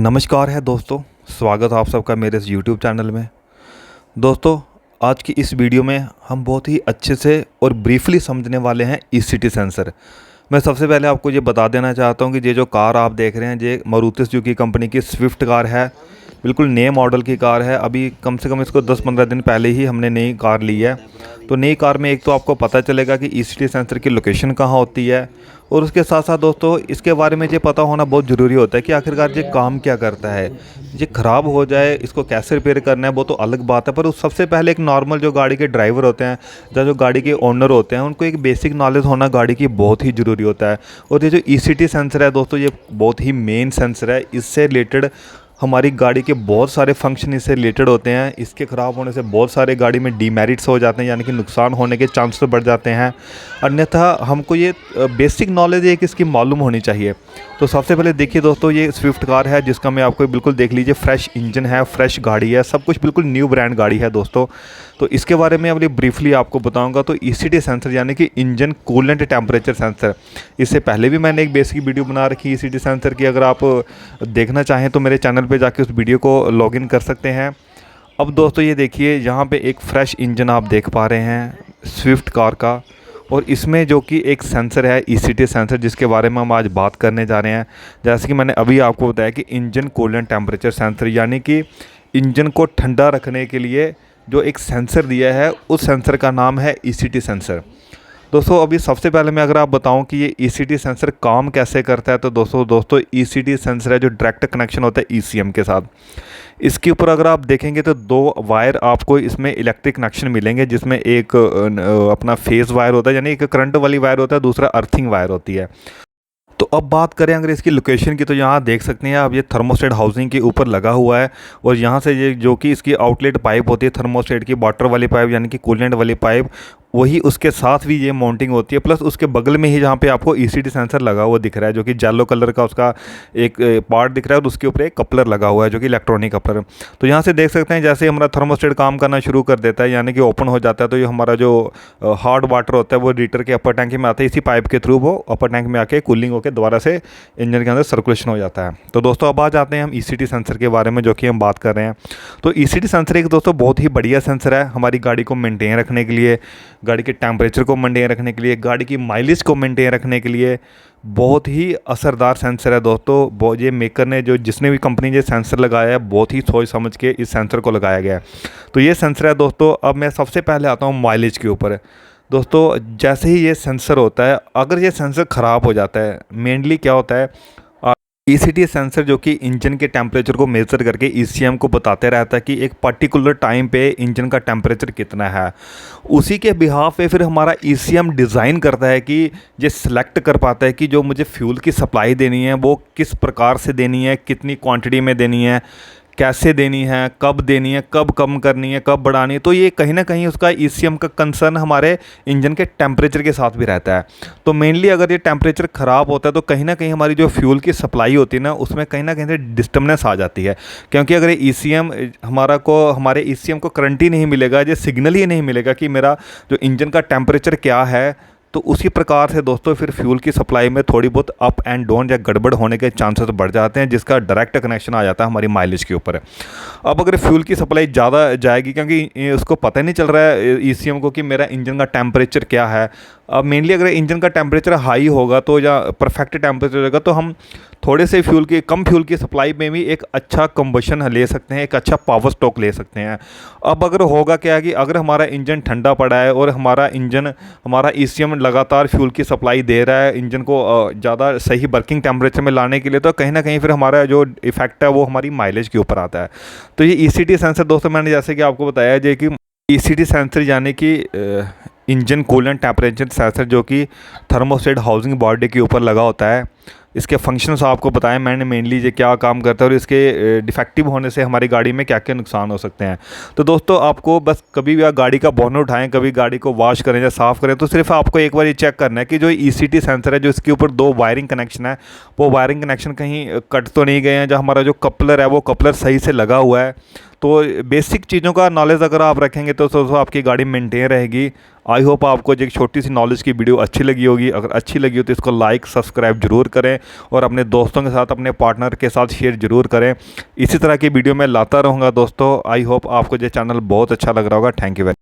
नमस्कार है दोस्तों। स्वागत है आप सबका मेरे इस यूट्यूब चैनल में। दोस्तों, आज की इस वीडियो में हम बहुत ही अच्छे से और ब्रीफली समझने वाले हैं ईसीटी सेंसर। मैं सबसे पहले आपको ये बता देना चाहता हूँ कि ये जो कार आप देख रहे हैं ये मारुति सुजुकी कंपनी की स्विफ्ट कार है। बिल्कुल नए मॉडल की कार है। अभी कम से कम इसको 10-15 दिन पहले ही हमने नई कार ली है। तो नई कार में एक तो आपको पता चलेगा कि ईसीटी सेंसर की लोकेशन कहाँ होती है, और उसके साथ साथ दोस्तों इसके बारे में ये पता होना बहुत ज़रूरी होता है कि आखिरकार ये काम क्या करता है। ये ख़राब हो जाए इसको कैसे रिपेयर करना है वो तो अलग बात है, पर उस सबसे पहले एक नॉर्मल जो गाड़ी के ड्राइवर होते हैं या जो गाड़ी के ओनर होते हैं उनको एक बेसिक नॉलेज होना गाड़ी की बहुत ही ज़रूरी होता है। और ये जो ईसीटी सेंसर है दोस्तों, ये बहुत ही मेन सेंसर है। इससे रिलेटेड हमारी गाड़ी के बहुत सारे फंक्शन इससे रिलेटेड होते हैं। इसके ख़राब होने से बहुत सारे गाड़ी में डीमेरिट्स हो जाते हैं, यानी कि नुकसान होने के चांसेस बढ़ जाते हैं। अन्यथा हमको ये बेसिक नॉलेज है कि इसकी मालूम होनी चाहिए। तो सबसे पहले देखिए दोस्तों, ये स्विफ्ट कार है जिसका मैं आपको बिल्कुल देख लीजिए फ्रेश इंजन है, फ्रेश गाड़ी है, सब कुछ बिल्कुल न्यू ब्रांड गाड़ी है दोस्तों। तो इसके बारे में अभी ब्रीफली आपको बताऊंगा। तो ईसीटी सेंसर यानी कि इंजन कूलेंट टेम्परेचर सेंसर, इससे पहले भी मैंने एक बेसिक वीडियो बना रखी है ईसीटी सेंसर की। अगर आप देखना चाहें तो मेरे चैनल पे जाके उस वीडियो को लॉगिन कर सकते हैं। अब दोस्तों ये देखिए, यहाँ पे एक फ्रेश इंजन आप देख पा रहे हैं स्विफ्ट कार का, और इसमें जो कि एक सेंसर है ईसीटी सेंसर जिसके बारे में हम आज बात करने जा रहे हैं। जैसे कि मैंने अभी आपको बताया कि इंजन कूलेंट टेम्परेचर सेंसर, यानी कि इंजन को ठंडा रखने के लिए जो एक सेंसर दिया है उस सेंसर का नाम है ईसीटी सेंसर। दोस्तों अभी सबसे पहले मैं अगर आप बताऊं कि ये ईसीटी सेंसर काम कैसे करता है, तो दोस्तों ईसीटी सेंसर है जो डायरेक्ट कनेक्शन होता है ईसीएम के साथ। इसके ऊपर अगर आप देखेंगे तो दो वायर आपको इसमें इलेक्ट्रिक कनेक्शन मिलेंगे, जिसमें एक अपना फेस वायर होता है यानी एक करंट वाली वायर होता है, दूसरा अर्थिंग वायर होती है। तो अब बात करें अगर इसकी लोकेशन की, तो यहाँ देख सकते हैं आप ये थर्मोस्टेट हाउसिंग के ऊपर लगा हुआ है, और यहाँ से ये जो कि इसकी आउटलेट पाइप होती है थर्मोस्टेट की, वाटर वाली पाइप यानी कि कूलेंट वाली पाइप, वही उसके साथ भी ये माउंटिंग होती है। प्लस उसके बगल में ही जहाँ पे आपको ईसीटी सेंसर लगा हुआ दिख रहा है, जो कि येलो कलर का उसका एक पार्ट दिख रहा है, और उसके ऊपर एक कपलर लगा हुआ है जो कि इलेक्ट्रॉनिक कपलर। तो यहाँ से देख सकते हैं जैसे हमारा थर्मोस्टेट काम करना शुरू कर देता है, यानी कि ओपन हो जाता है, तो ये हमारा जो हार्ड वाटर होता है वो हीटर के अपर टैंक में आता है, इसी पाइप के थ्रू वो अपर टैंक में आके कूलिंग होकर दोबारा से इंजन के अंदर सर्कुलेशन हो जाता है। तो दोस्तों अब आ जाते हैं हम ईसीटी सेंसर के बारे में जो कि हम बात कर रहे हैं। तो ईसीटी सेंसर एक दोस्तों बहुत ही बढ़िया सेंसर है हमारी गाड़ी को मेंटेन रखने के लिए, गाड़ी के टेम्परेचर को मेंटेन रखने के लिए, गाड़ी की माइलेज को मेंटेन रखने के लिए बहुत ही असरदार सेंसर है दोस्तों। ये मेकर ने जिसने भी कंपनी ने सेंसर लगाया है बहुत ही सोच समझ के इस सेंसर को लगाया गया है। तो ये सेंसर है दोस्तों। अब मैं सबसे पहले आता हूँ माइलेज के ऊपर। दोस्तों जैसे ही ये सेंसर होता है, अगर ये सेंसर ख़राब हो जाता है, मेनली क्या होता है, ईसीटी सेंसर जो कि इंजन के टेम्परेचर को मेज़र करके ईसीएम को बताते रहता है कि एक पर्टिकुलर टाइम पे इंजन का टेम्परेचर कितना है। उसी के बिहाफ पे फिर हमारा ईसीएम डिज़ाइन करता है कि ये सिलेक्ट कर पाता है कि जो मुझे फ्यूल की सप्लाई देनी है वो किस प्रकार से देनी है, कितनी क्वांटिटी में देनी है, कैसे देनी है, कब देनी है, कब कम करनी है, कब बढ़ानी है। तो ये कहीं ना कहीं उसका ईसीएम का कंसर्न हमारे इंजन के टेम्परेचर के साथ भी रहता है। तो मेनली अगर ये टेम्परेचर ख़राब होता है तो कहीं ना कहीं हमारी जो फ्यूल की सप्लाई होती है ना उसमें कहीं ना कहीं से डिस्टर्बेंस आ जाती है, क्योंकि अगर ईसीएम हमारे ईसीएम को करंट ही नहीं मिलेगा, ये सिग्नल ही नहीं मिलेगा कि मेरा जो इंजन का टेम्परेचर क्या है, तो उसी प्रकार से दोस्तों फिर फ्यूल की सप्लाई में थोड़ी बहुत अप एंड डाउन या गड़बड़ होने के चांसेस बढ़ जाते हैं, जिसका डायरेक्ट कनेक्शन आ जाता है हमारी माइलेज के ऊपर। अब अगर फ्यूल की सप्लाई ज़्यादा जाएगी, क्योंकि उसको पता नहीं चल रहा है ईसीएम को कि मेरा इंजन का टेम्परेचर क्या है। अब मेनली अगर इंजन का टेम्परेचर हाई होगा तो या परफेक्ट टेम्परेचर होगा तो हम थोड़े से कम फ्यूल की सप्लाई में भी एक अच्छा कंबशन ले सकते हैं, एक अच्छा पावर स्ट्रोक ले सकते हैं। अब अगर होगा क्या है कि अगर हमारा इंजन ठंडा पड़ा है और हमारा ईसीएम लगातार फ्यूल की सप्लाई दे रहा है इंजन को ज़्यादा सही वर्किंग टेम्परेचर में लाने के लिए, तो कहीं ना कहीं फिर हमारा जो इफेक्ट है वो हमारी माइलेज के ऊपर आता है। तो ये ईसीटी सेंसर दोस्तों मैंने जैसे कि आपको बताया है कि ईसीटी सेंसर यानी कि इंजन कूलेंट टेम्परेचर सेंसर जो कि थर्मोस्टेट हाउसिंग बॉडी के ऊपर लगा होता है। इसके फंक्शंस आपको बताएं मैंने मेनली ये क्या काम करता है और इसके डिफेक्टिव होने से हमारी गाड़ी में क्या क्या नुकसान हो सकते हैं। तो दोस्तों आपको बस कभी भी गाड़ी का बोनट उठाएं, कभी गाड़ी को वॉश करें या साफ़ करें, तो सिर्फ आपको एक बार ये चेक करना है कि जो ईसीटी सेंसर है जो इसके ऊपर दो वायरिंग कनेक्शन है वो वायरिंग कनेक्शन कहीं कट तो नहीं गए हैं, जो हमारा जो कपलर है वो कपलर सही से लगा हुआ है। तो बेसिक चीज़ों का नॉलेज अगर आप रखेंगे तो दोस्तों आपकी गाड़ी मेंटेन रहेगी। आई होप आपको एक छोटी सी नॉलेज की वीडियो अच्छी लगी होगी। अगर अच्छी लगी हो तो इसको लाइक सब्सक्राइब जरूर करें और अपने दोस्तों के साथ, अपने पार्टनर के साथ शेयर जरूर करें। इसी तरह की वीडियो मैं लाता रहूँगा दोस्तों। आई होप आपको ये चैनल बहुत अच्छा लग रहा होगा। Thank you very